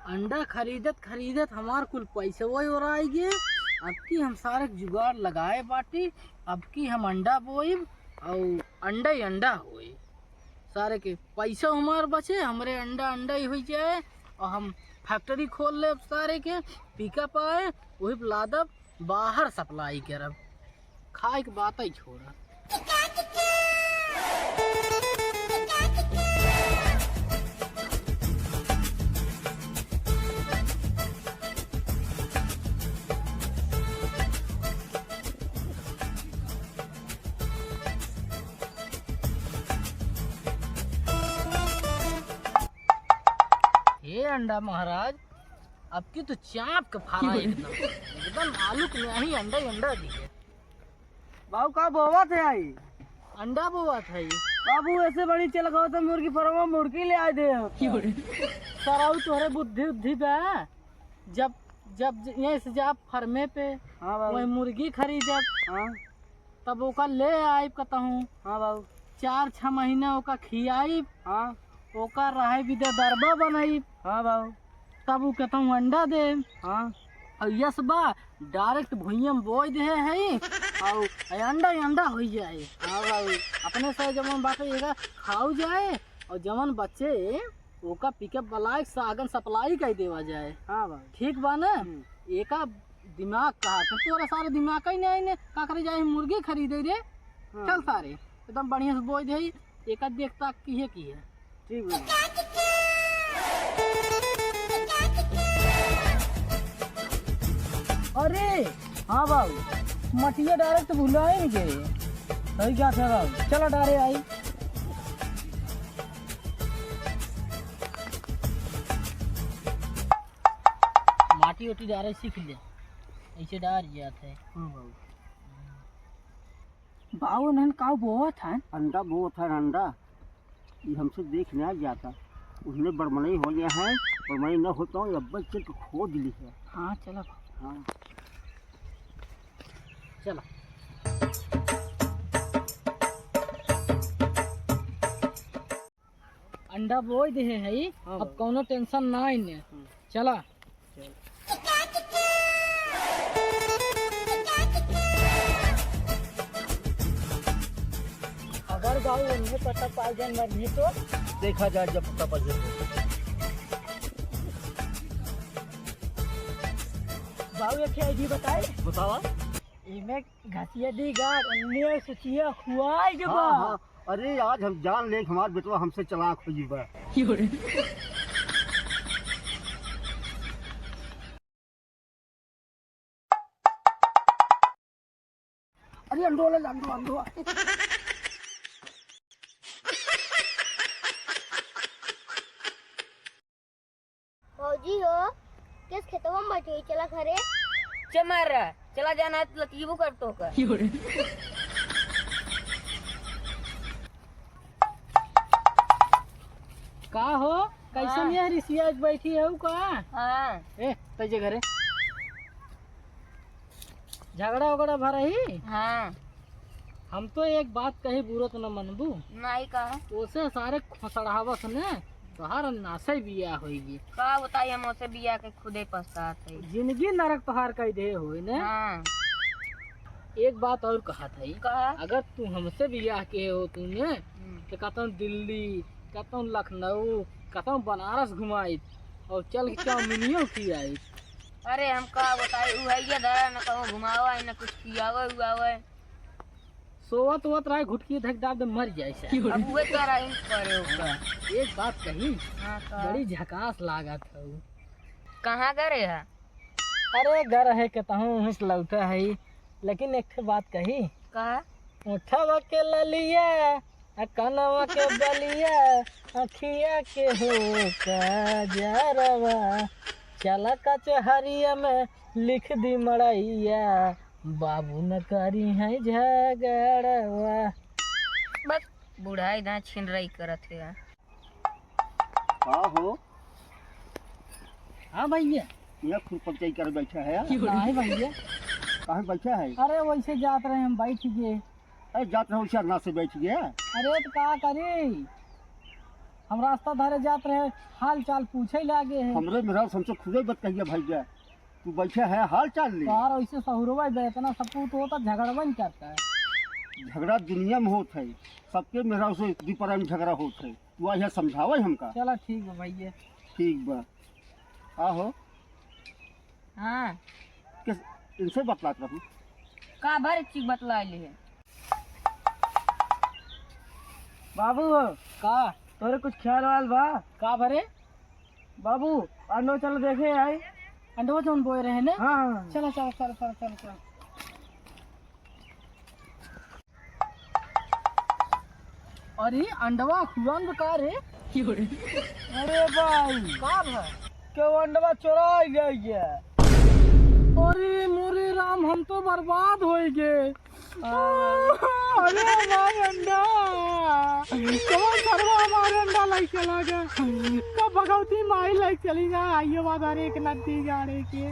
अंडा खरीदत खरीदत हमार कुल पैसे वही और आई गए। अब की हम सारे जुगाड़ लगाए बाटी। अब की हम अंडा बोइब और अंडा ही अंडा होई। सारे के पैसा हमार बचे, हमरे अंडा अंडा ही हो जाए और हम फैक्ट्री खोल ले सारे के पिकअप आए वही लादब बाहर सप्लाई करब। खाए के बात ही छोड़ा। ये अंडा महाराज अब की तो चाप का फारा एकदम आलू के में ही अंडा दिखे। बाबू का बोवा थे आई अंडा बोआ था ये। बाबू ऐसे बड़ी चल गो तो मुर्गी फरवा मुर्गी ले आए दे सराउ तोहरे बुद्धि उद्धि पे जब जब यहीं से जा फर्मे पे हाँ बाबू वही मुर्गी खरीदब हाँ तब ओका ले आइब कहूँ। हाँ बाबू 4-6 महीना ओका खियाइब हाँ ओका रहे विदे दरबा बनाइब हाँ बाबू तब वो कहूँ अंडा दे। हाँ और यस बा डायरेक्ट भुइया में बोई दे है और अंडा ही अंडा हो जाए। हाँ बाबू अपने से जमन बाटे खाऊ जाए और जमन बच्चे ओका पिकअप वाला सागन सप्लाई कर देवा जाए। हाँ बाबू ठीक बा ना। एका दिमाग कहा तो तोरा सारे दिमाग ही नहीं ने का करे जाए मुर्गी खरीदे रे। चल सारे एकदम बढ़िया से बोई दे एका देखता की है ठीक है। अरे हाँ बाबू मटिया डायरेक्ट भुलाएंगे। सही क्या था बाबू चलो डारे आई माटी ओटी डारे सीख ले ऐसे डार जाते है। हाँ बाबू बाबू नन का बोआ था अंडा बहुत है अंडा ये हमसे देखने आ जाता उसने बड़मनई हो गया है बड़मनई न होता हूँ अब चल के खोद ली है। हाँ चलो हाँ चलो अंडा बोई दे है हाँ अब कोनो टेंशन ना इन्हें। चला अगर गाँव उन्हें पता पा जाए मर्जी तो देखा जाए जब पता पड़ जाए। बाबू एक आईडी बताए बतावा इमे घसिया दी गाड़ अन्य सुचिया खुआई जब हाँ हाँ अरे आज हम जान ले हमारे बेटवा हमसे चलाक हो जीवा। अरे अंडो ले अंडो अंडो फौजी हो किस खेतवा में बैठे चला घरे चमर चला जाना तो लतीबू कर तो का का हो कैसन ये रिसिया बैठी है का। हाँ ए तजे घरे झगड़ा वगड़ा भरा ही। हाँ हम तो एक बात कही बुरा तो न मनबू नहीं कहा ओसे सारे खसड़ावत ने तोहार नासे बिया होगी। का बताइए हम उसे बिया के खुदे पछताते। जिंदगी नरक तोहार कह दे होई ने। हाँ एक बात और कहा था कहा अगर तू हमसे बियाह के हो तूने तो कहता दिल्ली कहता लखनऊ कहता बनारस घुमाई और चल के चाउमीनियो खियाई। अरे हम का बताए उहैया धरा न कहूँ घुमावा न कुछ पियावे उआवे सोवत वत रहे घुटकी धक डाल दे मर जाए से। अब उहे तो रही करे होगा। एक बात कही हाँ बड़ी झकास लागत है। कहाँ करे है अरे घर है कहता हूँ लौटा है लेकिन एक बात कही कहा उठवा के ललिया कनवा के बलिया अखिया के हो कजरवा चला कचहरिया में लिख दी मड़ैया बाबू न करी है झगड़वा। बस बुढ़ाई ना छीन रही करत है। हाँ हो हाँ भैया यह खुद पंचायत कर बैठा है नहीं भैया कहाँ बैठा है। अरे वैसे जात रहे हम बैठ गए। अरे जात रहो शरना से बैठ गया। अरे तो का करी हम रास्ता धारे जात रहे, हाल चाल पूछे लागे है। हमरे मेरा हमसे खुदे बत कहिए भैया, तू बैठे है हाल चाल ले। यार ऐसे सहुरवा दे इतना सपूत होता झगड़वा नहीं करता है। झगड़ा दुनिया में होत है, सबके मेरा से दीपरा में झगड़ा होत है। तू यह समझावे हमका। चला ठीक है भैया। ठीक बा। आहो हाँ किस इनसे बतलात रहूँ। का भर चीज बतला ले है। बाबू का तोरे कुछ ख्याल वाल बा का भरे? बाबू अंडो चलो देखे आई। अंडवा जोन बोए रहे ने। हाँ चलो चलो चलो चलो चलो चलो। अरे अंडवा खुआन बेकार है। अरे भाई का भाई क्यों अंडवा चुरा गया? अरे मोरे राम हम तो बर्बाद हो गए। अरे हमारे अंडा कौन सरवा हमारे अंडा लाइक चला गया। कब भगवती माई लाइक चली जाए आइए बाजार एक नदी गाड़े के।